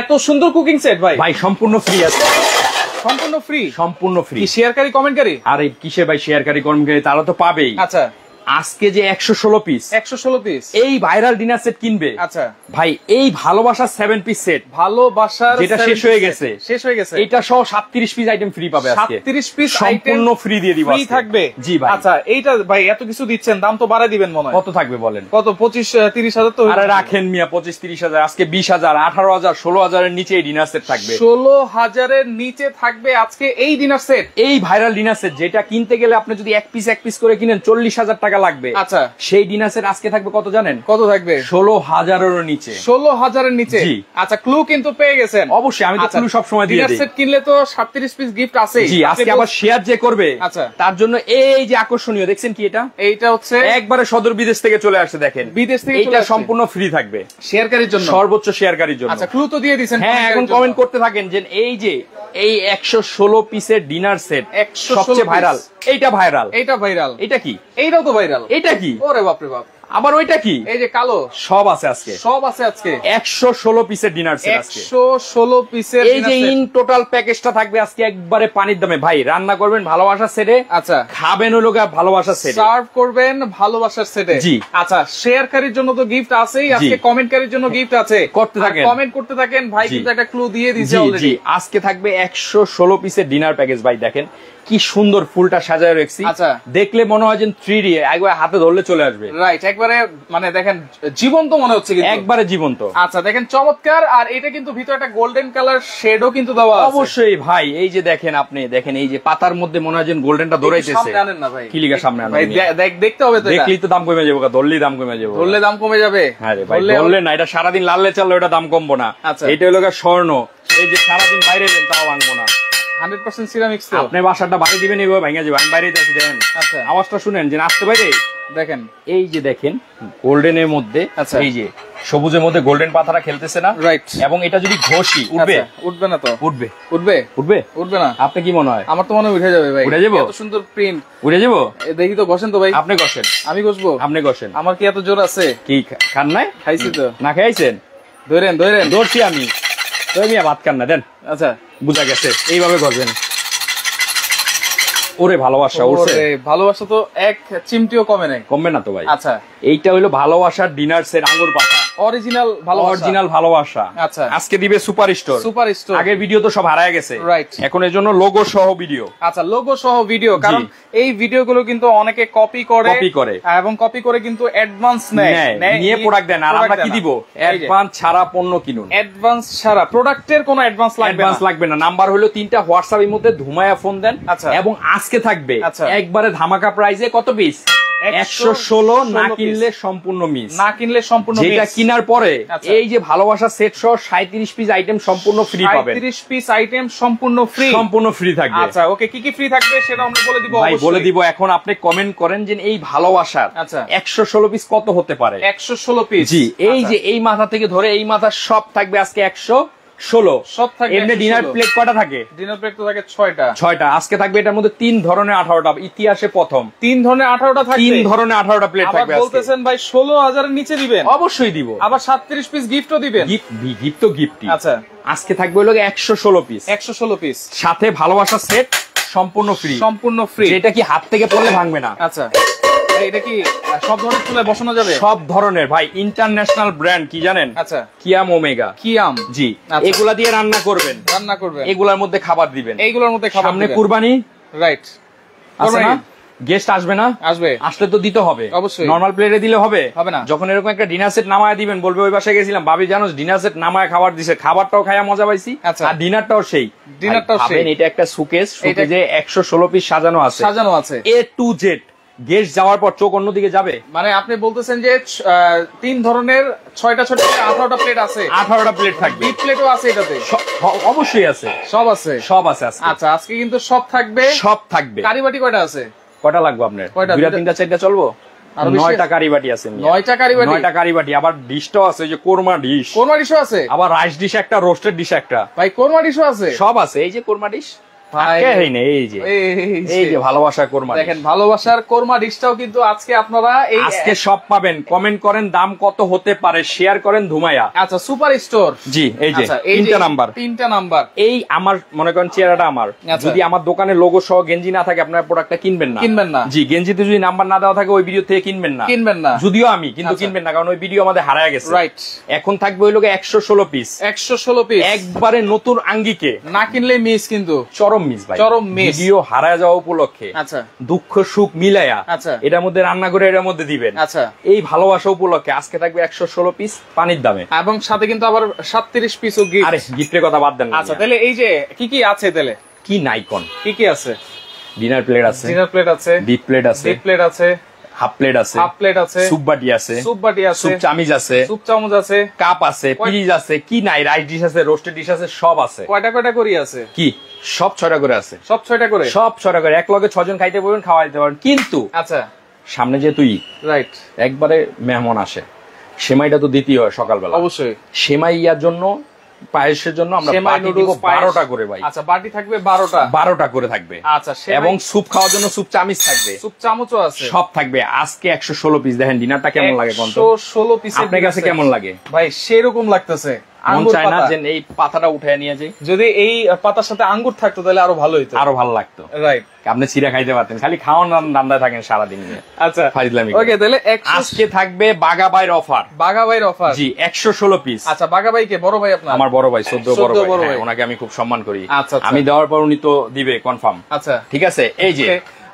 এত সুন্দর cooking set ভাই। ভাই সম্পূর্ণ ফ্রি আছে। সম্পূর্ণ ফ্রি? সম্পূর্ণ ফ্রি। শেয়ারকারী কমেন্টকারী? আরে কিসে ভাই শেয়ারকারী কমেন্টকারী, তারা তো পাবেই। আচ্ছা আজকে যে 116 পিস, 116 পিস এই ভাইরাল ডিনার সেট কিনবে। আচ্ছা ভাই এই ভালোবাসার 7 পিস সেট, ভালোবাসার যেটা শেষ হয়ে গেছে, এটা সহ 37 পিস আইটেম ফ্রি পাবে আজকে। 37 পিস সম্পূর্ণ ফ্রি দিয়ে দিব, ফ্রি থাকবে। জি ভাই। আচ্ছা এইটা ভাই এত কিছু দিচ্ছেন, দাম তো বাড়ায় দিবেন মনে হয়। কত থাকবে বলেন? কত? 25-30 হাজার তো? আরে রাখেন মিয়া, 25-30 হাজার। আজকে 20 হাজার, 18 হাজার, 16 হাজারের নিচে এই ডিনার সেট থাকবে। 16 হাজারের নিচে থাকবে আজকে এই ডিনার সেট। এই ভাইরাল ডিনার সেট যেটা কিনতে গেলে আপনি যদি এক পিস করে কিনেন 40 হাজার টাকা লাগবে। আচ্ছা সেই ডিনার সেট আজকে থাকবে কত জানেন? কত থাকবে? 16 হাজারেরও নিচে। 16 হাজারের নিচে? আচ্ছা ক্লু কিন্তু পেয়ে গেছেন। অবশ্যই, আমি তো ক্লু সব সময় দিয়ে দিই। ডিনার সেট কিনলে তো 37 পিস গিফট আছে। জি, আজকে আবার শেয়ার যে করবে, আচ্ছা তার জন্য এই যে আকর্ষণীয় দেখছেন কি এটা? এইটা হচ্ছে একবারে সদর বিদেশ থেকে চলে আসছে, দেখেন বিদেশ থেকে। এটা সম্পূর্ণ ফ্রি থাকবে শেয়ারকারীর জন্য, সর্বোচ্চ শেয়ারকারীর জন্য। আচ্ছা ক্লু তো দিয়ে দিয়েছেন। হ্যাঁ, এখন কমেন্ট করতে থাকেন যে এই যে এই 116 পিসের ডিনার সেট সবচেয়ে ভাইরাল। এইটা ভাইরাল, এইটা ভাইরাল, এটা কি? এইটাও তো ভাইরাল। এটা কি? ওরে বাপ রে বাপ, আবার ওইটা কি? এই যে কালো। সব আছে আজকে, সব আছে আজকে। 116 পিসের ডিনার সেট আজকে। 116 পিসের এই যে ইন টোটাল প্যাকেজটা থাকবে আজকে একবারে পানির দামে। ভাই রান্না করবেন ভালোবাসার সেটে, আচ্ছা খাবেন হলো ভালোবাসার সেটে, সার্ভ করবেন ভালোবাসার সেটে। জি আচ্ছা শেয়ারকারীর জন্য তো গিফট আছেই, আজকে কমেন্টকারীর জন্য গিফট আছে। করতে থাকেন, কমেন্ট করতে থাকেন। ভাই কিন্তু একটা ক্লু দিয়ে দিয়েছে অলরেডি। জি, আজকে থাকবে 116 পিসের ডিনার প্যাকেজ। ভাই দেখেন কি সুন্দর ফুলটা সাজায় রাখছি। আচ্ছা দেখলে মনে হয় যে 3D, একবার হাতে ধরলে চলে আসবে। রাইট, একবারে মানে দেখেন জীবন্ত মনে হচ্ছে কিন্তু, একবারে জীবন্ত। আচ্ছা দেখেন চমৎকার। আর এটা কিন্তু ভিতরে একটা গোল্ডেন কালার শেডও কিন্তু দেওয়া আছে। অবশ্যই ভাই, এই যে দেখেন, আপনি দেখেন এই যে পাতার মধ্যে মনে হয় যে গোল্ডেনটা দৌড়াইতেছে। সামনে আনেন না ভাই, কি লিগা সামনে আনেন ভাই? দেখতে হবে তো, দেখলেই তো দাম কমে যাবে, ধরলেই দাম কমে যাবে। ধরলে দাম কমে যাবে? হ্যাঁ রে ভাই, ধরলে না, এটা সারাদিন লাললে চাললে ওটা দাম কমবো না। আচ্ছা এটা হলো স্বর্ণ, এই যে সারাদিন বাইরে দেন তাও ভাঙবো না। 100% সিরামিক্স তো। আপনি বাসাটা বাড়ি দিবেন এইভাবে ভাঙা যাবে। আমি বাইরে যাচ্ছি, দেখেন আচ্ছা আওয়াজটা শুনেন যে আসতে বাইরে। দেখেন এই যে দেখেন গোল্ডেনের মধ্যে, আচ্ছা এই যে সবুজের মধ্যে গোল্ডেন পাতাটা খেলতেছে না? রাইট। এবং এটা যদি ঘষি উঠবে? উঠবে না তো। উঠবে, উঠবে, উঠবে, উঠবে না। আপনি কি মনে হয়? আমার তো মনে হয় উঠে যাবে ভাই। উঠে যাবো? এত সুন্দর প্রিন্ট, উঠে যাবো। দেখি তো, ঘষেন তো ভাই। আপনি ঘষেন। আমি ঘষবো? আপনি ঘষেন। আমার কি এত জোর আছে? কি খান নাই? খাইছি তো। না খাইছেন? ধরেন ধরেন। ধরছি আমি, তুমি ভাত খান না দেন। আচ্ছা বুঝা গেছে, এইভাবে ঘষবেন। ওরে ভালোবাসা উঠছে। ভালোবাসা তো এক চিমটিও কমে নাই। কমবে না তো ভাই। আচ্ছা এইটা হলো ভালোবাসার ডিনার সেট, আঙ্গুর পাতা, অরিজিনাল ভালোবাসা। অরিজিনাল ভালোবাসা। আচ্ছা আজকে দিবে সুপার স্টোর। Super store. আগের ভিডিও তো সব হারায় গেছে, রাইট। এখন এর জন্য লোগো সহ ভিডিও। আচ্ছা লোগো সহ ভিডিও, কারণ এই ভিডিওগুলো কিন্তু অনেকে কপি করে এবং কপি করে কিন্তু অ্যাডভান্স নেয়, নিয়ে প্রোডাক্ট দেন। আর আমরা কি দিব? অ্যাডভান্স ছাড়া পণ্য কিনুন। অ্যাডভান্স ছাড়া, প্রোডাক্টের কোনো অ্যাডভান্স লাগবে না। নাম্বার হলো 3টা, হোয়াটসঅ্যাপের মধ্যে ধুমায়া ফোন দেন। আচ্ছা এবং আজকে থাকবে একবারে ধামাকা প্রাইজে কত পিস? 116। না কিনলে সম্পূর্ণ মিস। না কিনলে সম্পূর্ণ মিস। যেটা কেনার পরে এই যে ভালোবাসা সেট সহ 37 পিস আইটেম সম্পূর্ণ ফ্রি পাবেন। 37 পিস আইটেম সম্পূর্ণ ফ্রি, সম্পূর্ণ ফ্রি থাকবে। আচ্ছা ওকে, কি কি ফ্রি থাকবে সেটা আমরা বলে দিব। ভাই বলে দিব। এখন আপনি কমেন্ট করেন যে এই ভালোবাসার 116 পিস কত হতে পারে? 116 পিস। জি, এই যে এই মাথা থেকে ধরে এই মাথা সব থাকবে আজকে 116। সব থাকবে। এমনি ডিনার প্লেট কয়টা থাকে? ডিনার প্লেট তো থাকে 6টা। 6টা। আজকে থাকবে এটার মধ্যে 3 ধরনের 18টা, ইতিহাসে প্রথম 3 ধরনের 18টা থাকবে। 3 ধরনের 18টা প্লেট থাকবে আজকে। বলতেছেন ভাই 16,000 এর নিচে দিবেন? অবশ্যই দিব। আবার 37 পিস গিফটও দিবেন? গিফট তো গিফটই। আচ্ছা আজকে থাকবে হলো 116 পিস। 116 পিস সাথে ভালোবাসা সেট সম্পূর্ণ ফ্রি। সম্পূর্ণ ফ্রি। যেটা কি হাত থেকে পড়লে ভাঙবে না। আচ্ছা এটা কি সব ধরনের চুলায় বসানো যাবে? সব ধরনের ভাই, ইন্টারন্যাশনাল ব্র্যান্ড কি জানেন? আচ্ছা কিয়াম ওমেগা। কিয়াম, জি। এগুলা দিয়ে রান্না করবেন, এগুলার মধ্যে খাবার দিবেন। এইগুলোর মধ্যে খাবার। সামনে কুরবানি, রাইট? আছে না? গেস্ট আসবে না? আসবে, আসলে তো দিতে হবে অবশ্যই। নরমাল প্লেটে দিলে হবে না। যখন এরকম একটা ডিনার সেট নামায় দিবেন, বলবে ওই বাসায় গেছিলাম ভাবি জানো ডিনার সেট নামায় খাবার দিছে, খাবারটাও খায়া মজা পাইছি আর ডিনারটাও সেই। এটা একটা সুকেস, সুকেজে 116 পিস সাজানো আছে এ টু জেড। গেস্ট যাওয়ার পর চোখ অন্যদিকে যাবে। মানে আপনি বলতেছেন যে 3 ধরনের 6টা 18টা প্লেট আছে। 18টা প্লেট থাকবে। বিগ প্লেটও আছে এটাতে? অবশ্যই আছে, সব আছে, সব আছে। আচ্ছা আজকে কিন্তু সব থাকবে, সব থাকবে। কারিবাটি কয়টা আছে? কয়টা লাগবে আপনার? 2টা 3টা 4টা চলবো? 9টা কারিবাটি আছে। 9টা কারিবাটি? 9টা কারিবাটি। আবার ডিশটাও আছে, যে কোরমা ডিশ। কোরমা ডিশও আছে? আবার রাইস ডিশ একটা, রোস্টেড ডিশ একটা। ভাই কোরমা ডিশও আছে? সব আছে, এই যে কোরমা ডিশ। এই যে ভালোবাসার কোরমা, দেখেন ভালোবাসার কোরমা ডিশটাও কিন্তু আজকে আপনারা আজকে সব পাবেন। কমেন্ট করেন দাম কত হতে পারে, শেয়ার করেন ধুমাইয়া। আচ্ছা সুপার স্টোর, জি এই যে তিনটা নাম্বার। এই আমার মনে করেন চেহারাটা আমার, যদি আমার দোকানে লোগো সহ গেঞ্জি না থাকে আপনার প্রোডাক্টটা কিনবেন না। জি, গেঞ্জিতে যদি নাম্বার না দেওয়া থাকে ওই ভিডিও থেকে কিনবেন না। যদিও আমি কিন্তু কিনবেন না, কারণ ওই ভিডিও আমাদের হারায় গেছে। রাইট, এখন থাকবে ওই লোকে 116 পিস, 116 পিস একবারে নতুন আঙ্গিকে, না কিনলে মিস, কিন্তু চরম মিস ভাই, চরম মিস। ভিডিও হারায় যাওয়া উপলক্ষে আচ্ছা দুঃখ সুখ মিলাইয়া আচ্ছা এটার মধ্যে রান্না করে এটার মধ্যে দিবেন। আচ্ছা, এই ভালোবাসা উপলক্ষে আজকে থাকবে 116 পিস পানির দামে, এবং সাথে কিন্তু আবার 37 পিসও গিফট। আরে গিফটের কথা বাদ দেন। আচ্ছা তাহলে এই যে কি আছে, তাহলে কি নাইকন কি আছে? ডিনার প্লেট আছে, ডিপ প্লেট আছে, হাফ প্লেট আছে, সুপ বাটি আছে, সুপ চামিচ আছে, কাপ আছে, পিরিজ আছে, কি নাই, রাইস ডিশ আছে, রোস্টেড ডিশ আছে, সব আছে। কয়টা করে আছে? কি সব 6টা করে আছে, সব 6টা করে এক লগে 6 জন খাইতে পারবেন, খাওয়া দিতে পারবেন। কিন্তু আচ্ছা সামনে যে তুই রাইট একবারে মেহমান আসে, সেমাইটা তো দিতেই হয় সকালবেলা, অবশ্যই। সেমাই ইয়ার জন্য, পায়েসের জন্য আমরা বাটি দিব 12টা করে ভাই। আচ্ছা বাটি থাকবে 12টা করে থাকবে। আচ্ছা, এবং স্যুপ খাওয়ার জন্য স্যুপ চামিচ থাকবে, স্যুপ চামচও আছে, সব থাকবে। আজকে 116 পিস। দেখেন ডিনারটা কেমন লাগে কোন তো? 116 পিস আপনার কাছে কেমন লাগে ভাই? সেরকম লাগতেছে। মন চায় না যে এই পাতাটা উঠায় নিয়ে যাই? যদি এই পাতার সাথে আঙ্গুর থাকতো তাহলে আরো ভালো হতো, আরো ভালো লাগতো। রাইট, আপনি চিরা খাইতে পারতেন, খালি খাওয়ান রান্নায় থাকেন সারাদিন। আচ্ছা ফাইজলামি। ওকে, তাহলে আজকে থাকবে বাগাবাইর অফার। জি 116 পিস। আচ্ছা বাগাবাই কে? বড় ভাই আপনার? আমার বড় ভাই, 14 বড় ভাই, ওনাকে আমি খুব সম্মান করি। আচ্ছা আমি দেওয়ার পর উনি তো দিবে কনফার্ম। আচ্ছা ঠিক আছে। এই যে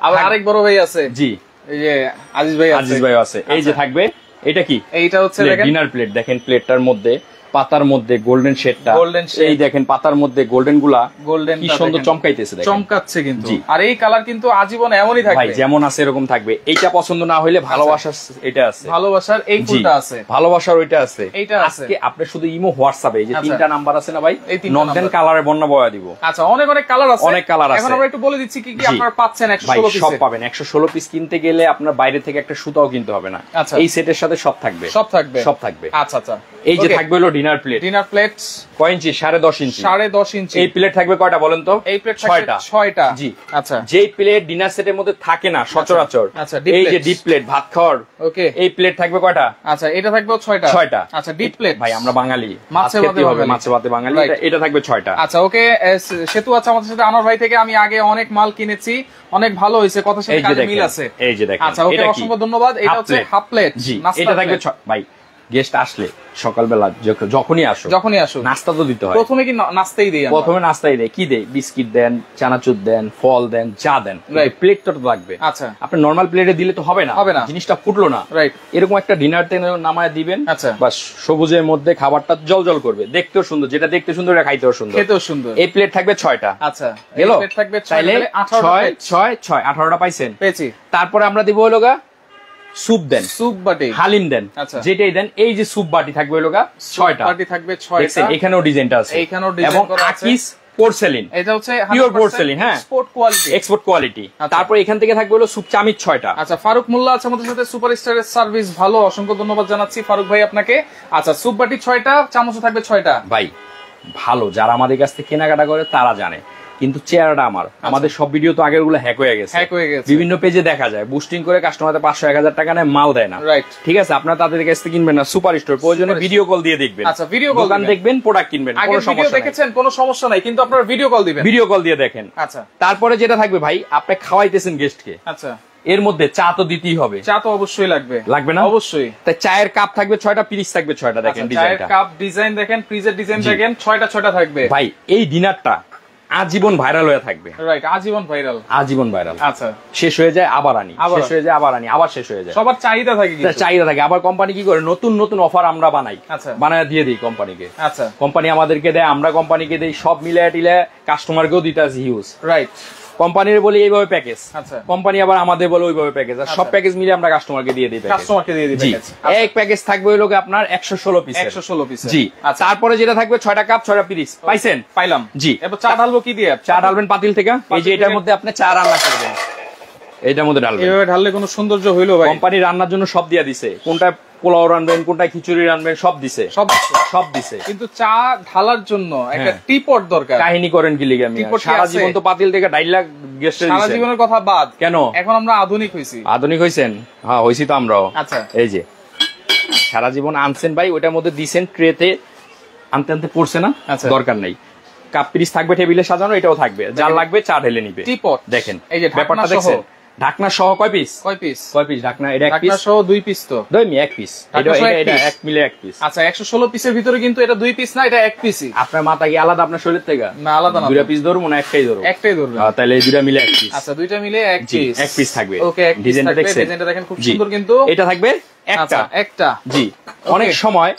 আবার আরেক বড় ভাই আছে, জি এই যে আজিজ ভাই আছে। এই যে থাকবে, এটা কি? এইটা হচ্ছে ডিনার প্লেট। দেখেন প্লেটটার মধ্যে, পাতার মধ্যে গোল্ডেন শেডটা, এই দেখেন পাতার মধ্যে গোল্ডেন গুলা, কি সুন্দর চমকাইতেছে, চমকাচ্ছে কিন্তু। আর এই কালার কিন্তু আজীবন এমনই থাকবে ভাই, যেমন আছে এরকম থাকবে। এইটা পছন্দ না হইলে ভালোবাসার এটা আছে, ভালোবাসার এই ফুলটা আছে, ভালোবাসার ওইটা আছে, এইটা আছে। আজকে আপনি শুধু ইমো হোয়াটসঅ্যাপে এই যে 3টা নাম্বার আছে না ভাই, নর্দেন কালারে বর্ণনা বয়া দিব। আচ্ছা অনেক কালার আছে, অনেক কালার আছে। এখন আমরা একটু বলে দিচ্ছি কি কি আপনারা পাচ্ছেন। 116 পিস সব পাবেন। 116 পিস কিনতে গেলে আপনার বাইরে থেকে একটা সুতাও কিনতে হবে না। এই সেটের সাথে সব থাকবে। আচ্ছা আচ্ছা। এই যে থাকবে হলো ডিনার প্লেট। কয় ইঞ্চি? 10.5 ইঞ্চি। 10.5 ইঞ্চি। এই প্লেট থাকবে কয়টা বলেন তো? এই প্লেট থাকবে 6টা। জি আচ্ছা। যেই প্লেট ডিনার সেটের মধ্যে থাকে না সচরাচর, এই যে ডিপ প্লেট ভাত খাওয়ার, ওকে, এই প্লেট থাকবে কয়টা? আচ্ছা এটা থাকবে 6টা। আচ্ছা ডিপ প্লেট ভাই, আমরা বাঙালি, মাছে ভাতে বাঙালি, এটা থাকবে 6টা। আচ্ছা ওকে, সেতু আছে আমাদের সাথে আনোয়ার ভাই থেকে। আমি আগে অনেক মাল কিনেছি, অনেক ভালো হয়েছে, কথার সাথে কাজে মিল আছে। এই যে দেখেন। আচ্ছা ওকে, অসংখ্য ধন্যবাদ। এটা হচ্ছে হাফ প্লেট। জি এটা থাকবে ভাই। গেস্ট আসলে সকালবেলা যখনই আসো নাস্তা তো দিতে হয়। প্রথমে কি নাস্তাই দেই? প্রথমে নাস্তাই দেয়। কি দেয়? বিস্কিট দেন, চানাচুর দেন, ফল দেন, চা দেন। প্লেট তো লাগবে। আচ্ছা আপনি নরমাল প্লেটে দিলে তো হবে না, জিনিসটা ফুটলো না। রাইট, এরকম একটা ডিনার নামায় দিবেন। আচ্ছা বাস, সবুজের মধ্যে খাবারটা জল করবে, দেখতেও সুন্দর, যেটা দেখতে সুন্দর এটা খাইতেও সুন্দর, খেতেও সুন্দর। এই প্লেট থাকবে 6টা। আচ্ছা গেল, থাকবে 6 18টা পাইছেন? পেয়েছি। তারপরে আমরা দিব হলো স্যুপ দেন, স্যুপ বাটি, হালিম দেন, যেটাই দেন। এই যে স্যুপ বাটি থাকবে হলো 6টা, বাটি থাকবে 6টা। এখানেও ডিজাইনটা আছে, এখানেও ডিজাইন করা আছে। আকিস পোর্সেলিন, এটা হচ্ছে পিওর পোর্সেলিন, হ্যাঁ এক্সপোর্ট কোয়ালিটি। তারপর এখান থেকে থাকবে হলো স্যুপ চামিচ 6টা। আচ্ছা ফারুক মোল্লা আছে আমাদের সাথে, সুপারস্টারের সার্ভিস ভালো, অসংখ্য ধন্যবাদ জানাচ্ছি ফারুক ভাই আপনাকে। আচ্ছা স্যুপ বাটি 6টা, চামচও থাকবে 6টা। ভাই ভালো, যারা আমাদের কাছ থেকে কেনাকাটা করে তারা জানে, কিন্তু চেহারাটা আমাদের সব ভিডিও তো আগের গুলো হ্যাক হয়ে গেছে, বিভিন্ন পেজে দেখা যায় বুস্টিং করে কাস্টমারদের 500-1000 টাকা নেয়, মাল দেয় না। রাইট, ঠিক আছে, আপনারা তাদের কাছ থেকে কিনবেন না, সুপার স্টোর, প্রয়োজনে ভিডিও কল দিয়ে দেখবেন। আচ্ছা ভিডিও কল দেখবেন, প্রোডাক্ট কিনবেন, কোনো সমস্যা দেখেছেন কোনো সমস্যা নাই, কিন্তু আপনারা ভিডিও কল দিবেন, ভিডিও কল দিয়ে দেখেন। আচ্ছা তারপরে যেটা থাকবে ভাই, আপনি খাওয়াইতেছেন গেস্টকে, আচ্ছা এর মধ্যে চা তো দিতেই হবে, চা তো অবশ্যই লাগবে, লাগবে না? অবশ্যই। তাই চায়ের কাপ থাকবে 6টা, পিরিচ থাকবে 6টা। দেখেন চায়ের কাপ ডিজাইন দেখেন, ফ্রিজের ডিজাইন দেখেন, 6টা থাকবে। ভাই এই ডিনারটা আজীবন ভাইরাল হয়ে থাকবে। রাইট, আজীবন ভাইরাল। আচ্ছা শেষ হয়ে যায় আবার আনি, শেষ হয়ে যায় আবার আনি, আবার শেষ হয়ে যায়। সবার চাহিদা থাকে, আবার কোম্পানি কি করে নতুন অফার আমরা বানাই, বানায় দিয়ে দিই কোম্পানিকে। আচ্ছা কোম্পানি আমাদেরকে দেয়, আমরা কোম্পানিকে দেই, সব মিলায় টিলায় কাস্টমারকেও দিতে আছে হিউজ। রাইট, কোম্পানির বলি এইভাবে প্যাকেজ, কোম্পানি আবার আমাদের বলে ওইভাবে প্যাকেজ, আর সব প্যাকেজ মিলে আমরা কাস্টমারকে দিয়ে দিই। এক প্যাকেজ থাকবে ওই লোক আপনার 116 পিস। জি তারপরে যেটা থাকবে 6টা কাপ 6টা পিরিচ। পাইছেন? পাইলাম। জি এবার চা ঢালবো কি দিয়ে? চা ঢালবেন পাতিল থেকে, এই যে এটার মধ্যে আপনি চা রান্না করবেন, এইটার মধ্যে ঢালবেন। এভাবে ঢাললে কোনো সৌন্দর্য হইলো ভাই? কোম্পানি রান্নার জন্য সব দিয়া দিছে, কোনটা পোলাও রানবেন, কোনটা খিচুড়ি রানবেন, সব দিছে, সব দিছে। কিন্তু চা ঢালার জন্য একটা টিপট দরকার। কাহিনী করেন কি লিগা আমি সারা জীবন তো পাতিল থেকে ডাইলা গেস্টে দিছে। সারা জীবনের কথা বাদ, কেন এখন আমরা আধুনিক হইছি। আধুনিক হইছেন? হ্যাঁ হইছি তো আমরাও। আচ্ছা এই যে সারা জীবন আনছেন ভাই, ওটার মধ্যে দিছেন ট্রেতে, আনতে আনতে পড়ছে না, দরকার নাই। কাপ পিরিচ থাকবে টেবিলে সাজানো, এটাও থাকবে, যার লাগবে চা ঢেলে নিবে। টিপট দেখেন এই যে ব্যাপারটা দেখছেন, ঢাকনা সহ কয় পিস? ঢাকনা এটা এক পিস সহ 2 পিস, তো এক পিস, এটা এক মিলে এক পিস। আচ্ছা 116 পিসের ভিতরে কিন্তু এটা 2 পিস না, এটা এক পিসই। আপনার মাথা কি আলাদা আপনার শরীর থেকে? না আলাদা না, দুইটা পিস ধরবো না একটাই ধরবো? একটাই ধরবো। তাহলে এই দুইটা মিলে এক পিস। আচ্ছা দুইটা মিলে এক পিস, এক পিস থাকবে। ওকে ডিজাইনটা দেখছেন, ডিজাইনটা দেখেন খুব সুন্দর। কিন্তু এটা থাকবে একটা। জি অনেক সময়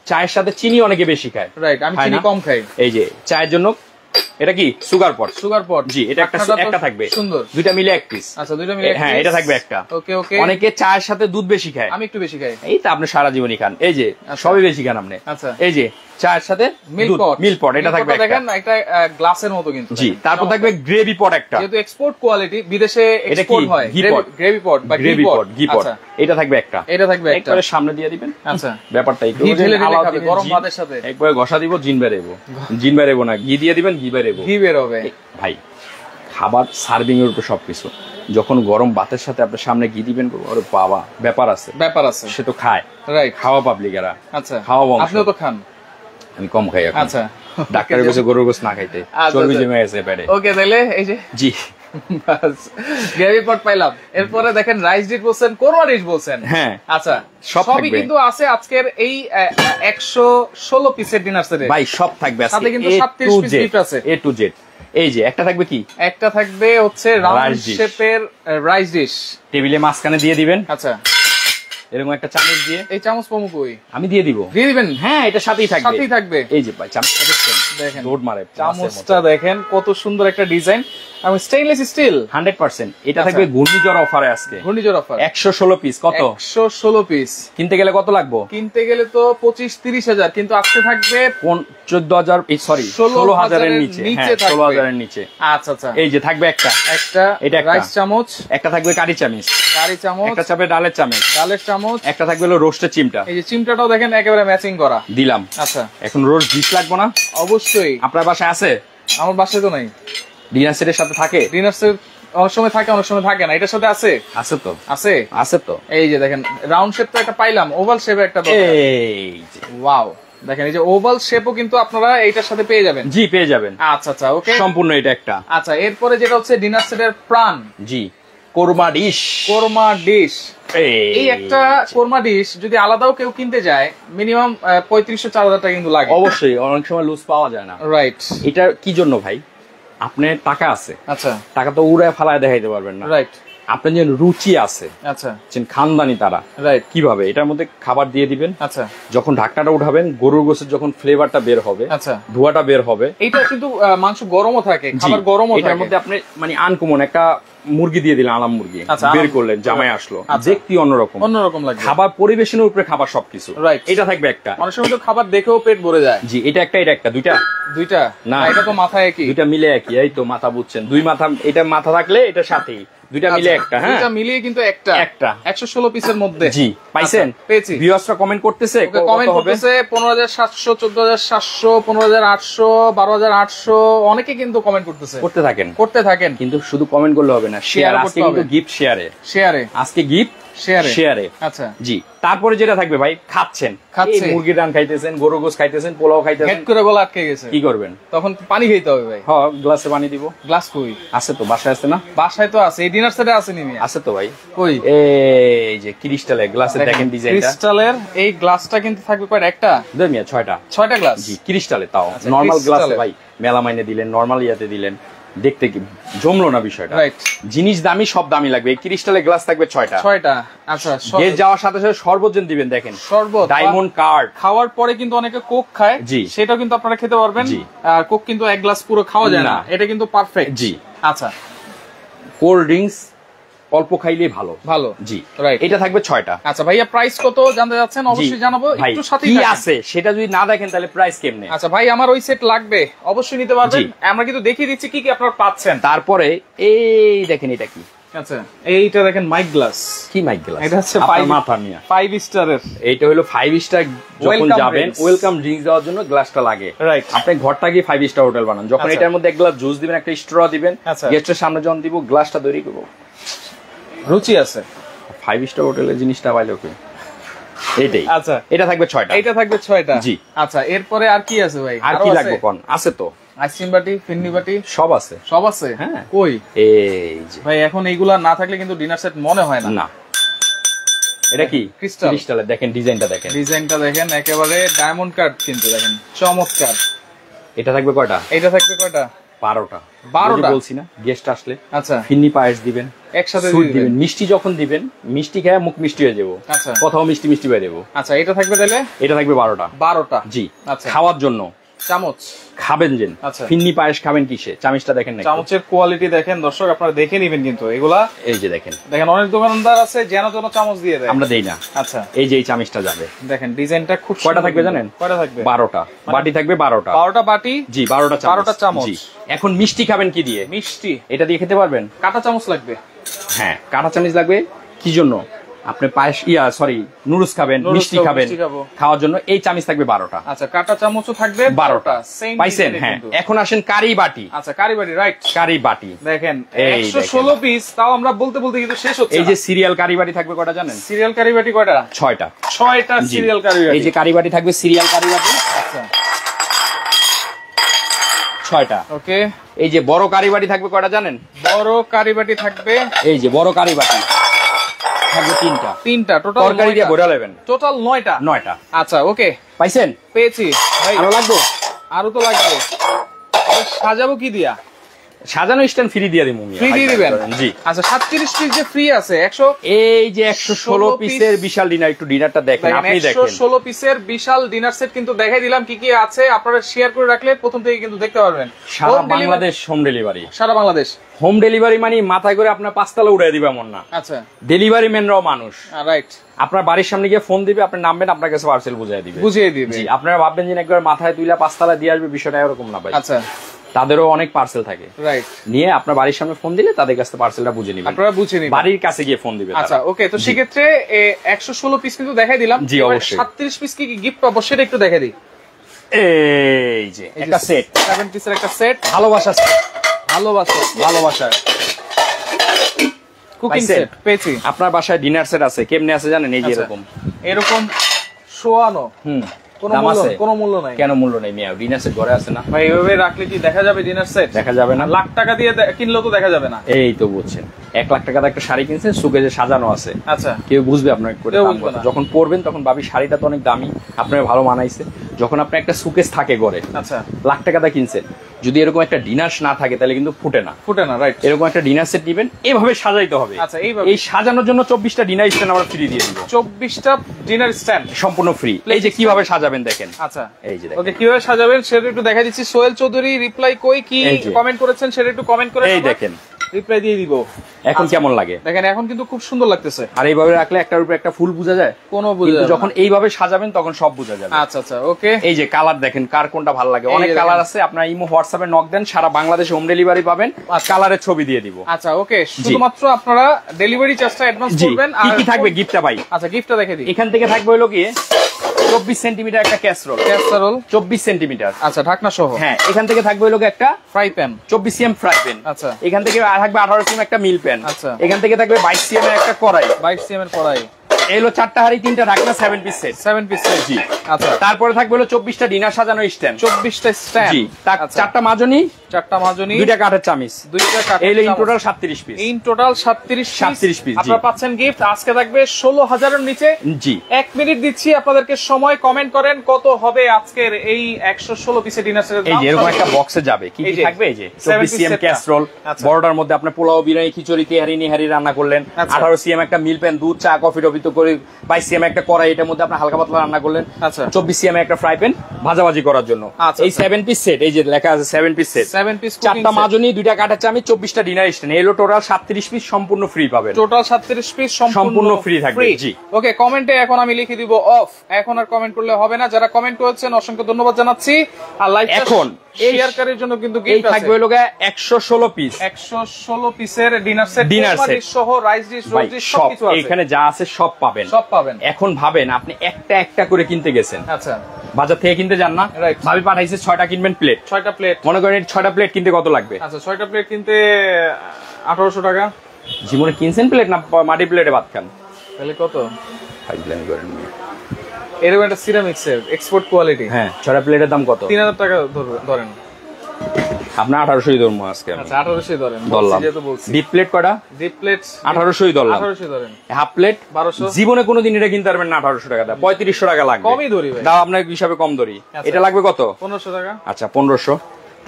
চায়ের সাথে চিনি অনেকে বেশি খায়, রাইট, আমি চিনি কম খাই। এই যে চায়ের জন্য এটা কি সুগার পট? জি এটা একটা থাকবে, সুন্দর। দুইটা মিলে এক পিস। আচ্ছা দুইটা মিলে, হ্যাঁ এটা থাকবে একটা। ওকে ওকে। অনেকে চায়ের সাথে দুধ বেশি খায়, আমি একটু বেশি খাই। এই তো আপনি সারা জীবনই খান, এই যে সবই বেশি খান আপনি। আচ্ছা এই যে চায়ের সাথে মিল্ক পট, এটা থাকবে দেখেন একটা গ্লাসের মতো কিন্তু। জি তারপর থাকবে গ্রেভি পট একটা, যেহেতু এক্সপোর্ট কোয়ালিটি, বিদেশে এক্সপোর্ট হয়। গ্রেভি পট বা ঘি পট, এটা থাকবে একটা। এটা থাকবে একটা, একবারে সামনে দিয়ে দিবেন। আচ্ছা ব্যাপারটা একটু গরম ভাতের সাথে একবারে ঘষা দিব, জিন বেরেবো না, ঘি দিয়ে দিবেন, ঘি বের হবে ভাই। খাবার সার্ভিং এর উপর সবকিছু। যখন গরম ভাতের সাথে আপনার সামনে ঘি দিবেন, ওরে বাবা ব্যাপার আছে। সে তো খায়, রাইট, খাওয়া পাবলিক এরা। আচ্ছা খাওয়া বংশ, আপনিও তো খান। আমি কম খাই এখন। আচ্ছা ডাক্তারের কাছে গরুর গোশত না খাইতে চর্বি জমে গেছে পেটে। ওকে তাহলে এই যে জি গ্রেভি পট পাইলাম। এরপরে দেখেন রাইস ডিশ বলছেন, কোরমা ডিশ বলছেন। হ্যাঁ আচ্ছা সবই কিন্তু আছে আজকের এই 116 পিসের ডিনার সেটে ভাই, সব থাকবে। সাথে কিন্তু 37 পিস গিফট আছে, A to Z। এই যে একটা থাকবে কি, একটা থাকবে হচ্ছে রাউন্ড শেপের রাইস ডিশ, টেবিলে মাঝখানে দিয়ে দিবেন। আচ্ছা এরকম একটা চামচ দিয়ে, এই চামচ পাবো কই? আমি দিয়ে দিবেন। হ্যাঁ এটা সাথেই থাকবে। এই যে ভাই চামচটা দেখেন, দৌড় মারে চামচটা দেখেন, কত সুন্দর একটা ডিজাইন। আমি স্টেইনলেস স্টিল 100%। এটা থাকবে ঘূর্ণিঝড় অফারে আজকে, ঘূর্ণিঝড় অফার 116 পিস। কত? 116 পিস। কিনতে গেলে কত লাগবে? কিনতে গেলে তো 25-30 হাজার, কিন্তু আজকে থাকবে 14,000, সরি 16,000 এর নিচে। হ্যাঁ 16,000 এর নিচে। আচ্ছা আচ্ছা এই যে থাকবে একটা, এটা রাইস চামচ, একটা থাকবে কারি চামচ, একটা থাকবে ডালের চামচ, একটা থাকবে হলো রোস্টের চিমটা। এই যে চিমটাটাও দেখেন একেবারে ম্যাচিং করা দিলাম। আচ্ছা এখন রোস্ট ডিশ লাগবে না? অবশ্যই। আপনার বাসায় আছে? আমার বাসায় তো নাই। ডিনার সেটের সাথে থাকে? ডিনার সেট অনেক সময় থাকে, অনেক সময় থাকে না। এটার সাথে আছে? আছে তো, আছে তো। এই যে দেখেন রাউন্ড শেপ তো একটা পাইলাম, ওভাল শেপে একটা দরকার। এই যে ওয়াও, দেখেন এই যে ওভাল শেপও কিন্তু আপনারা এইটার সাথে পেয়ে যাবেন। জি পেয়ে যাবেন। আচ্ছা আচ্ছা ওকে, সম্পূর্ণ এটা একটা। আচ্ছা এরপরে যেটা হচ্ছে ডিনার সেটের প্রাণ, জি কোরমা ডিশ। এই একটা কোরমা ডিশ যদি আলাদাও কেউ কিনতে যায়, মিনিমাম 3500-4000 টাকা কিন্তু লাগে। অবশ্যই, অনেক সময় লুজ পাওয়া যায় না। রাইট। এটা কি জন্য ভাই? আপনার টাকা আছে, আচ্ছা টাকা তো উড়ায় ফালায় দেখাইতে পারবেন না। রাইট। আপনার যে রুচি আছে, আচ্ছা খানদানি তারা, রাইট, কিভাবে এটার মধ্যে খাবার দিয়ে দিবেন। আচ্ছা যখন ঢাকনাটা উঠাবেন, গরুর গোশতের যখন ফ্লেভারটা বের হবে, আচ্ছা ধোঁয়াটা বের হবে, এটা কিন্তু মাংস গরমও থাকে, খাবার গরমও থাকে। এটার মধ্যে আপনি মানে আনকমন একটা মুরগি দিয়ে দিলেন, আলাম মুরগি বের করলেন, জামাই আসলো, দেখতে অন্যরকম লাগে। খাবার পরিবেশনের উপরে খাবার সবকিছু। রাইট। এটা থাকবে একটা। অনেক সময় তো খাবার দেখেও পেট ভরে যায়। জি এটা একটা, দুইটা না, এটা তো মাথায় একই, দুইটা মিলে একই। এই তো মাথা বুঝছেন, দুই মাথা, এটা মাথা থাকলে এটা সাথেই, দুইটা মিলে একটা। হ্যাঁ দুইটা মিলিয়ে কিন্তু একটা 116 পিসের মধ্যে। জি পাইছেন? পেয়েছি। ভিউয়ার্সরা কমেন্ট করতেছে, 15,700, 14,700, 15,800, 12,800, অনেকে কিন্তু কমেন্ট করতে থাকেন। কিন্তু শুধু কমেন্ট করলে হবে না, শেয়ার। আজকে কিন্তু গিফট শেয়ারে, আজকে গিফট শেয়ারে। আচ্ছা জি। তারপরে যেটা থাকবে ভাই, খাচ্ছেন, মুরগির রান খাইতেছেন, গরুর গোশত খাইতেছেন, পোলাও খাইতেছেন, হেড করে গলা আটকে গেছে, কি করবেন? তখন পানি খেতে হবে ভাই। হ্যাঁ গ্লাসে পানি দিব। গ্লাস কই? আছে তো, বাসায় আছে না? বাসায় তো আছে, এই ডিনার সেটে আছে নি? আছে তো ভাই। কই? এই যে ক্রিস্টালের গ্লাসে দেখেন ডিজাইনটা, ক্রিস্টালের এই গ্লাসটা কিন্তু থাকবে কয়টা? একটা দেন মিয়া, 6টা গ্লাস। জি ক্রিস্টালে, তাও নরমাল গ্লাসে ভাই, মেলামাইনে দিলেন, নরমাল ইয়াতে দিলেন, দেখতে কি জমলো না বিষয়টা। রাইট। জিনিস দামি, সব দামি লাগবে। এই ক্রিস্টালের গ্লাস থাকবে 6টা। আচ্ছা গেস্ট যাওয়ার সাথে সাথে শরবত যেন দিবেন, দেখেন শরবত, ডায়মন্ড কার্ড। খাওয়ার পরে কিন্তু অনেকে কোক খায়, জি সেটাও কিন্তু আপনারা খেতে পারবেন। আর কোক কিন্তু এক গ্লাস পুরো খাওয়া যায় না, এটা কিন্তু পারফেক্ট। জি আচ্ছা কোল্ড ড্রিঙ্কস অল্প খাইলেই ভালো। জি রাইট। এটা থাকবে 6টা। আচ্ছা ভাইয়া প্রাইস কত জানতে যাচ্ছেন? অবশ্যই জানাবো, একটু সাথে কি আছে সেটা যদি না দেখেন তাহলে প্রাইস কেমনে? আচ্ছা ভাই আমার ওই সেট লাগবে, অবশ্যই নিতে পারবেন। আমরা কিন্তু দেখিয়ে দিচ্ছি কি কি আপনারা পাচ্ছেন। তারপরে এই দেখেন, এটা কি? আচ্ছা এইটা দেখেন মাইক গ্লাস, কি মাইক গ্লাস, এটা হচ্ছে 5 স্টারের। এইটা হলো 5 স্টার, যখন যাবেন ওয়েলকাম ড্রিঙ্কস দেওয়ার জন্য গ্লাসটা লাগে, রাইট। আপনি ঘরটাকে 5 স্টার হোটেল বানান, যখন এটার মধ্যে এক গ্লাস জুস দিবেন, একটা স্ট্র দিবেন, গেস্টের সামনে যখন দিব গ্লাসটা তৈরি করব, রুচি আছে। 5 স্টার হোটেলের জিনিসটা পাইলো কি এটাই। আচ্ছা এটা থাকবে 6টা, এটা থাকবে 6টা, জি। আচ্ছা এরপরে আর কি আছে ভাই? আর কি লাগবে কোন? আছে তো আইসক্রিম বাটি, ফিন্নি বাটি সব আছে, সব আছে। হ্যাঁ কই এই যে ভাই, এখন এইগুলা না থাকলে কিন্তু ডিনার সেট মনে হয় না। না এটা কি ক্রিস্টালের, দেখেন ডিজাইনটা দেখেন, ডিজাইনটা দেখেন, একেবারে ডায়মন্ড কাট কিন্তু দেখেন চমৎকার। এটা থাকবে কয়টা? এটা থাকবে কয়টা? 12টা। 12টা বলছি না, গেস্ট আসলে আচ্ছা ফিন্নি পায়েস দিবেন, একসাথে দিবেন, মিষ্টি যখন দিবেন, মিষ্টি খেয়ে মুখ মিষ্টি হয়ে যাবো, আচ্ছা কোথাও মিষ্টি মিষ্টি হয়ে যাবো। আচ্ছা এটা থাকবে তাহলে, এটা থাকবে 12টা। 12টা জি। আচ্ছা খাওয়ার জন্য চামচ খাবেন যেন, আচ্ছা ফিন্নি পায়েস খাবেন কিসে? চামচটা দেখেন না, চামচের কোয়ালিটি দেখেন দর্শক, আপনারা দেখে নেবেন কিন্তু এগুলা। এই যে দেখেন, দেখেন অনেক দোকানদার আছে যেন তেন চামচ দিয়ে দেয়, আমরা দেই না। আচ্ছা এই যে এই চামচটা যাবে, দেখেন ডিজাইনটা খুব। কয়টা থাকবে জানেন? কয়টা থাকবে? 12টা বাটি থাকবে, 12টা। 12টা বাটি জি, 12টা চামচ, 12টা চামচ। এখন মিষ্টি খাবেন কি দিয়ে? মিষ্টি এটা দিয়ে খেতে পারবেন। কাঁটা চামচ লাগবে, হ্যাঁ কাঁটা চামচ লাগবে। কি জন্য? আপনি পায়েস সরি নুডলস খাবেন, মিষ্টি খাবেন, খাওয়ার জন্য এই চামচ থাকবে 12টা। আচ্ছা কাঁটা চামচও থাকবে 12টা, পাইছেন? হ্যাঁ এখন আসেন কারি বাটি। আচ্ছা কারি বাটি, রাইট, কারি বাটি দেখেন 116 পিস, তাও আমরা বলতে বলতে কিন্তু শেষ হচ্ছে। এই যে সিরিয়াল কারি বাটি থাকবে কয়টা জানেন? সিরিয়াল কারি বাটি কয়টা? 6টা। 6টা সিরিয়াল কারি বাটি। এই যে কারি বাটি থাকবে সিরিয়াল কারি বাটি, আচ্ছা 6টা। ওকে এই যে বড় কারি বাটি থাকবে কয়টা জানেন? বড় কারি বাটি থাকবে, এই যে বড় কারি বাটি থাকবে 3টা। 3টা টোটাল, তরকারি দিয়ে ভরে নেবেন, টোটাল 9টা। 9টা আচ্ছা ওকে পাইছেন? পেয়েছি ভাই। আরো লাগবে? আরো তো লাগবে। সাজাবো কি দিয়া? সাজানো স্ট্যান্ড ফ্রি দিয়ে দিমু। ফ্রি দিয়ে দিবেন? জি। আচ্ছা 37 পিস যে ফ্রি আছে 100, এই যে 116 পিসের বিশাল ডিনার, একটু ডিনারটা দেখেন আপনি, দেখেন 116 পিসের বিশাল ডিনার সেট কিন্তু দেখাই দিলাম কি কি আছে, আপনারা শেয়ার করে রাখলে প্রথম থেকে কিন্তু দেখতে পারবেন। সারা বাংলাদেশ হোম ডেলিভারি, সারা বাংলাদেশ হোম ডেলিভারি, মানে মাথায় করে আপনার 5 তলা উড়াই দিবে এমন না। আচ্ছা ডেলিভারি ম্যানরাও মানুষ, রাইট। আপনার বাড়ির সামনে গিয়ে ফোন দিবে, আপনি নামবেন, আপনার কাছে পার্সেল বুঝিয়ে দিবে, বুঝিয়ে দিবে। জি আপনারা ভাববেন যে একবার মাথায় তুইলা 5 তলা দিয়ে আসবে, বিষয়টা এরকম না ভাই। আচ্ছা তাদেরও অনেক পার্সেল থাকে, রাইট, নিয়ে আপনার বাড়ির সামনে ফোন দিলে তাদের কাছে পার্সেলটা বুঝে নিবেন, আপনারা বুঝে নিবেন, বাড়ির কাছে গিয়ে ফোন দিবেন। আচ্ছা ওকে, তো সেক্ষেত্রে 116 পিস কিন্তু দেখাই দিলাম। জি অবশ্যই। 37 পিস কি গিফট পাবো সেটা একটু দেখাই দিই। এই যে একটা সেট, 7 পিসের একটা সেট, ভালোবাসা সেট, ভালোবাসা কুকিং সেট পেয়েছি। আপনার বাসায় ডিনার সেট আছে, কেমনে আছে জানেন? এই যে এরকম শোয়ানো, কোনো মূল্য নাই। কেন মূল্য নাই মিয়া? ডিনার সেট ঘরে আছে না ভাই, এইভাবে রাখলে কি দেখা যাবে ডিনার সেট? দেখা যাবে না। লাখ টাকা দিয়ে কিনলেও তো দেখা যাবে না। এই তো বুঝছেন, 1 লাখ টাকা একটা শাড়ি কিনছেন, সুকেজে সাজানো আছে, আচ্ছা কেউ বুঝবে আপনার করে? যখন পরবেন তখন ভাবি শাড়িটা তো অনেক দামি, আপনার ভালো মানাইছে। যখন আপনার একটা সুকেজ থাকে ঘরে, আচ্ছা লাখ টাকা কিনছেন, যদি এরকম একটা ডিনার না থাকে তাহলে কিন্তু ফুটে না, রাইট। এরকম একটা ডিনার সেট দিবেন, এভাবে সাজাইতে হবে। আচ্ছা এইভাবে, এই সাজানোর জন্য 24টা ডিনার স্ট্যান্ড আমরা ফ্রি দিয়ে দিব। 24টা ডিনার স্ট্যান্ড সম্পূর্ণ ফ্রি। এই যে কিভাবে সাজাবেন দেখেন। আচ্ছা এই যে ওকে, কিভাবে সাজাবেন সেটা একটু দেখা দিচ্ছি। সোহেল চৌধুরী রিপ্লাই কই কি কমেন্ট করেছেন সেটা একটু কমেন্ট করে এই দেখেন, রিপ্লাই দিয়ে দিব। এখন কেমন লাগে দেখেন, এখন কিন্তু খুব সুন্দর লাগতেছে। আর এইভাবে রাখলে একটার উপরে একটা ফুল বোঝা যায়, কোনো বোঝা যায় না। যখন এইভাবে সাজাবেন তখন সব বোঝা যাবে। আচ্ছা আচ্ছা ওকে। এই যে কালার দেখেন, কার কোনটা ভালো লাগে, অনেক কালার আছে। আপনারা ইমো হোয়াটসঅ্যাপে নক দেন, সারা বাংলাদেশে হোম ডেলিভারি পাবেন, কালারের ছবি দিয়ে দিব। আচ্ছা ওকে, শুধুমাত্র আপনারা ডেলিভারি চার্জটা অ্যাডভান্স করবেন। আর কি থাকবে গিফটটা ভাই? আচ্ছা গিফটটা দেখে দিই। এখান থেকে থাকবে হলো কি 24 সেন্টিমিটার একটা ক্যাসরোল, 24 সেন্টিমিটার, আচ্ছা ঢাকনা সহ। হ্যাঁ এখান থেকে থাকবে হলো একটা fry pan, 24 CM fry pan. আচ্ছা এখান থেকে থাকবে 18 সিএম একটা মিল প্যান। আচ্ছা এখান থেকে থাকবে 22 সিএম এর একটা কড়াই, 22 সিএম এর কড়াই। এলো 4টা হাড়ি, 3টা ঢাকনা, 7 পিস সেট, 7 পিস সেট। জি আচ্ছা, তারপরে থাকবে হলো 24টা ডিনার সাজানো স্ট্যান্ড, 24টা স্ট্যান্ড। জি 4টা মাজনি, 2টা কাঠের চামিচ, 2টা কাঠ। এই in total 37 piece, in total 37 piece. আপনারা পাচ্ছেন গিফট। আজকে থাকবে 16,000 এর নিচে। জি 1 মিনিট দিচ্ছি আপনাদেরকে সময়, কমেন্ট করেন কত হবে আজকের এই 116 পিসের ডিনার সেটের দাম। এই যে এরকম একটা বক্সে যাবে, কি কি থাকবে? এই যে 24 সিএম ক্যাসরোল, বড়টার মধ্যে আপনি পোলাও, বিরিয়ানি, খিচুড়ি, তেহারি, নিহারি রান্না করলেন। 18 সিএম একটা মিল প্যান, দুধ, চা, কফি টফি তো করে। 22 সিএম একটা কড়াই, এটার মধ্যে আপনি হালকা পাতলা রান্না করলেন। আচ্ছা 24 সিএম একটা ফ্রাই প্যান ভাজাভাজি করার জন্য। এই 7 পিস সেট, এই যে লেখা আছে 7 পিস সেট, 7 পিস, 4টা মাজনি, 2টা কাঠের চামচ, 24টা ডিনার স্ট্যান্ড। এলো টোটাল 37 পিস সম্পূর্ণ ফ্রি পাবেন। টোটাল 37 পিস সম্পূর্ণ ফ্রি থাকবে। জি ওকে, কমেন্টে এখন আমি লিখে দিব অফ। এখন আর কমেন্ট করলে হবে না। যারা কমেন্ট করেছেন অসংখ্য ধন্যবাদ জানাচ্ছি। আর লাইভ এখন শেয়ারকারীর জন্য কিন্তু গিফট থাকবে হলো 116 পিস, 116 পিসের ডিনার সেট সহ রাইস ডিশ, রোজ ডিশ সব কিছু আছে এখানে, যা আছে সব পাবেন। এখন ভাবেন আপনি একটা একটা করে কিনতে গেছেন, আচ্ছা বাজার থেকে কিনতে যান না, ভাবি পাঠাইছে 6টা কিনবেন প্লেট, 6টা প্লেট, মনে করেন 6টা প্লেট কিনতে কত লাগবে? আচ্ছা 6টা প্লেট কিনতে 1800 টাকা। জীবনে কিনছেন প্লেট না মাটি প্লেটে ভাত খান? তাহলে কত? এরকম একটা সিরামিক্সের এক্সপোর্ট কোয়ালিটি, হ্যাঁ 6টা প্লেটের দাম কত? 3000 টাকা ধরেন। আপনার 1800ই ধরবো আজকে। আচ্ছা 1800ই ধরেন, যেহেতু বলছি। ডিপ প্লেট কয়টা? ডিপ প্লেট 1800ই ধরলাম। 1800ই ধরেন। Half plate 1200। জীবনে কোনোদিন এটা কিনতে পারবেন না 1800 টাকা দাও, 3500 টাকা লাগবে। কমই ধরি ভাই, দাও আপনার হিসাবে কম ধরি। এটা লাগবে কত? 1500 টাকা। আচ্ছা 1500।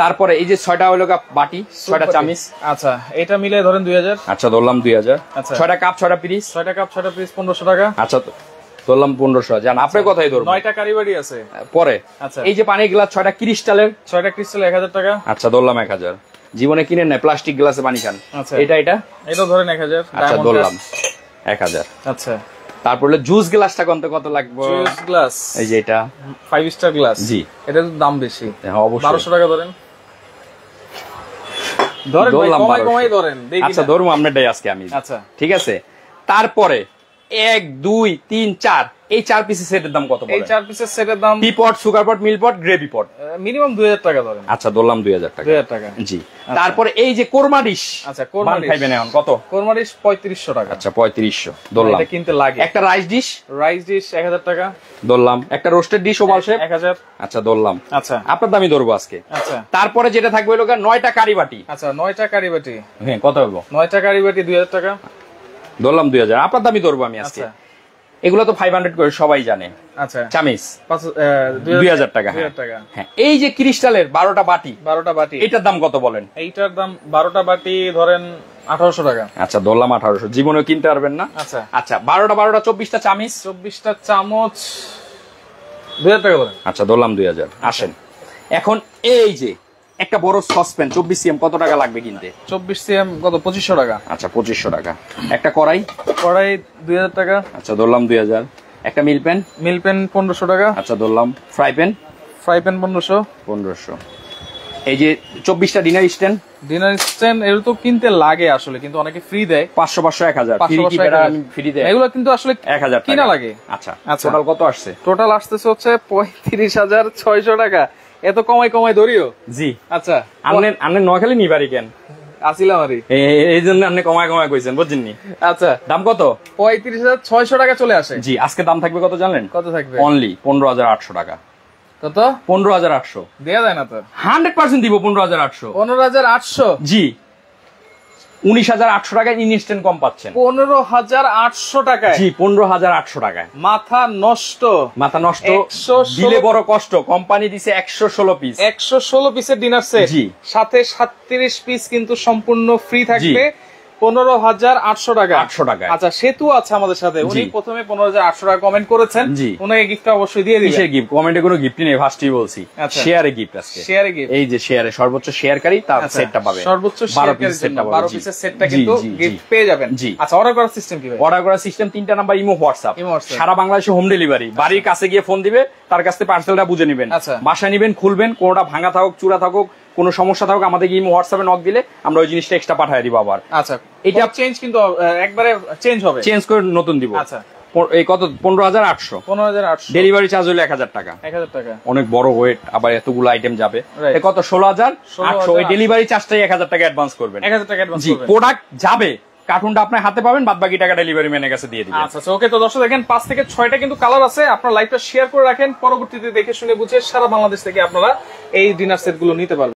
তারপরে এই যে 6টা হলো বাটি, 6টা চামিচ, আচ্ছা এটা মিলে ধরেন 2000। আচ্ছা ধরলাম 2000। আচ্ছা 6টা কাপ 6টা পিস, 6টা কাপ 6টা পিস 1500 টাকা। আচ্ছা ধরলাম 1500। জান আপনার কথাই ধরুন। 9টা কারিবাড়ি আছে পরে। আচ্ছা এই যে পানির গ্লাস 6টা ক্রিস্টালের, 6টা ক্রিস্টাল 1000 টাকা। আচ্ছা ধরলাম 1000। জীবনে কিনেন না প্লাস্টিক গ্লাসে পানি খান। আচ্ছা এটা ধরেন 1000। আচ্ছা ধরলাম 1000। আচ্ছা তারপরে জুস গ্লাসটা কত লাগবে? জুস গ্লাস এই যে এটা 5 স্টার গ্লাস। জি এটা তো দাম বেশি। হ্যাঁ অবশ্যই। 1200 টাকা ধরেন ভাই, কমাই ধরেন। আচ্ছা ধরুন আপনারটাই আজকে আমি। আচ্ছা ঠিক আছে। তারপরে 1 2 3 4 এই 4 পিসের সেটের দাম কত? এই 4 পিসের সেটের দাম টি পট, সুগার পট, মিল পট, গ্রেভি পট মিনিমাম 2000 টাকা ধরেন। আচ্ছা ধরলাম 2000 টাকা। 2000 টাকা জি। তারপরে এই যে কোরমা ডিশ, আচ্ছা কোরমা ডিশ খাইবেন এখন কত? কোরমা ডিশ 3500 টাকা। আচ্ছা 3500 ধরলাম। এটা কিনতে লাগে। একটা রাইস ডিশ 1000 টাকা ধরলাম। একটা রোস্টেড ডিশ ওভাল শেপ 1000। আচ্ছা ধরলাম। আচ্ছা আপনার দামই ধরবো আজকে। আচ্ছা তারপরে যেটা থাকবে হলো 9টা কারি বাটি। আচ্ছা 9টা কারি বাটি, হ্যাঁ কত হলো? 9টা কারি বাটি 2000 টাকা ধরলাম 2000। আপনার দামই ধরবো আমি আজকে। এগুলো তো 500 করে সবাই জানে। আচ্ছা চামিচ 2000 টাকা। 2000 টাকা। হ্যাঁ এই যে ক্রিস্টালের 12টা বাটি, 12টা বাটি এটার দাম কত বলেন? এইটার দাম 12টা বাটি ধরেন 1800 টাকা। আচ্ছা ধরলাম 1800। জীবনেও কিনতে পারবেন না। আচ্ছা আচ্ছা 12টা 24টা চামিচ, 24টা চামচ 2000 টাকা ধরেন। আচ্ছা ধরলাম 2000। আসেন এখন এই যে একটা বড় সসপ্যান 24 সিএম কত টাকা লাগবে কিনতে? 24 সিএম কত? 2500 টাকা। আচ্ছা 2500 টাকা। একটা কড়াই 2000 টাকা। আচ্ছা ধরলাম 2000। একটা মিল প্যান 1500 টাকা। আচ্ছা ধরলাম। Fry pan 1500। এই যে 24টা ডিনার স্ট্যান্ড এগুলো তো কিনতে লাগে আসলে, কিন্তু অনেকে ফ্রি দেয়। 500 1000 ফ্রি দেয়। এগুলো কিন্তু আসলে 1000 কিনা লাগে। আচ্ছা টোটাল কত আসছে? টোটাল আসতেছে হচ্ছে 35600 টাকা। এত কমাই ধরিও। জি আচ্ছা আপনি নোয়াখালী নিবারি কেন আসিলাম আরে, এই জন্য আপনি কমায় কইছেন বুঝছেন নি। আচ্ছা দাম কত? 35600 টাকা চলে আসে। জি আজকে দাম থাকবে কত জানেন? কত থাকবে? অনলি 15800 টাকা। কত? 15800 দেয়া যায় না তো? 100% দিব 15800। 15800? জি 19800 টাকায় ইনস্ট্যান্ট কম পাচ্ছেন। 15800 টাকায়? জি 15800 টাকায়। মাথা নষ্ট। দিলে বড় কষ্ট। কোম্পানি দিছে 116 পিস, 116 পিসের ডিনার সেট। জি সাথে 37 পিস কিন্তু সম্পূর্ণ ফ্রি থাকবে। 15800 টাকা। 800 টাকা। আচ্ছা সেতু আছে আমাদের সাথে, উনি প্রথমে 15800 টাকা কমেন্ট করেছেন। ওনাকে গিফট অবশ্যই দিয়ে দিবেন। কিসের গিফট? কমেন্টে কোনো গিফট নেই, ফার্স্টই বলছি। শেয়ারে গিফট আছে। শেয়ারে গিফট। এই যে শেয়ারে সর্বোচ্চ শেয়ারকারী তার সেটটা পাবে। সর্বোচ্চ শেয়ারকারী সেটটা পাবে। 12 পিসের সেটটা কিন্তু গিফট পেয়ে যাবেন। জি আচ্ছা অর্ডার করার সিস্টেম কি ভাই? অর্ডার করার সিস্টেম 3টা নাম্বার, ইমো হোয়াটসঅ্যাপ। সারা বাংলাদেশে হোম ডেলিভারি। বাড়ির কাছে গিয়ে ফোন দিবে, তার কাছ থেকে পার্সেলটা বুঝে নেবেন। বাসায় নেবেন, খুলবেন, কোনটা ভাঙা থাকুক চূড়া থাকুক কোনো সমস্যা থাকুক আমাদের ইমো হোয়াটসঅ্যাপে নক দিলে আমরা ওই জিনিসটা এক্সট্রা পাঠিয়ে দিব আবার। আচ্ছা এটা চেঞ্জ কিন্তু একবারে চেঞ্জ হবে, চেঞ্জ করে নতুন দিব। আচ্ছা এই কত? 15800। ডেলিভারি চার্জ হলো 1000 টাকা। 1000 টাকা। অনেক বড় ওয়েট, আবার এতগুলো আইটেম যাবে। কত? 16800। এই ডেলিভারি চার্জটাই 1000 টাকা অ্যাডভান্স করবেন। 1000 টাকা অ্যাডভান্স করবেন। জি প্রোডাক্ট যাবে, কার্টুনটা আপনার হাতে পাবেন, বাদ বাকি টাকা ডেলিভারি ম্যানের কাছে দিয়ে দিবেন। আচ্ছা ওকে। তো দর্শক দেখেন 5 থেকে 6টা কিন্তু কালার আছে। আপনারা লাইভটা শেয়ার করে রাখেন, পরবর্তীতে দেখে শুনে বুঝে সারা বাংলাদেশ থেকে আপনারা এই ডিনার সেট গুলো নিতে পারবেন।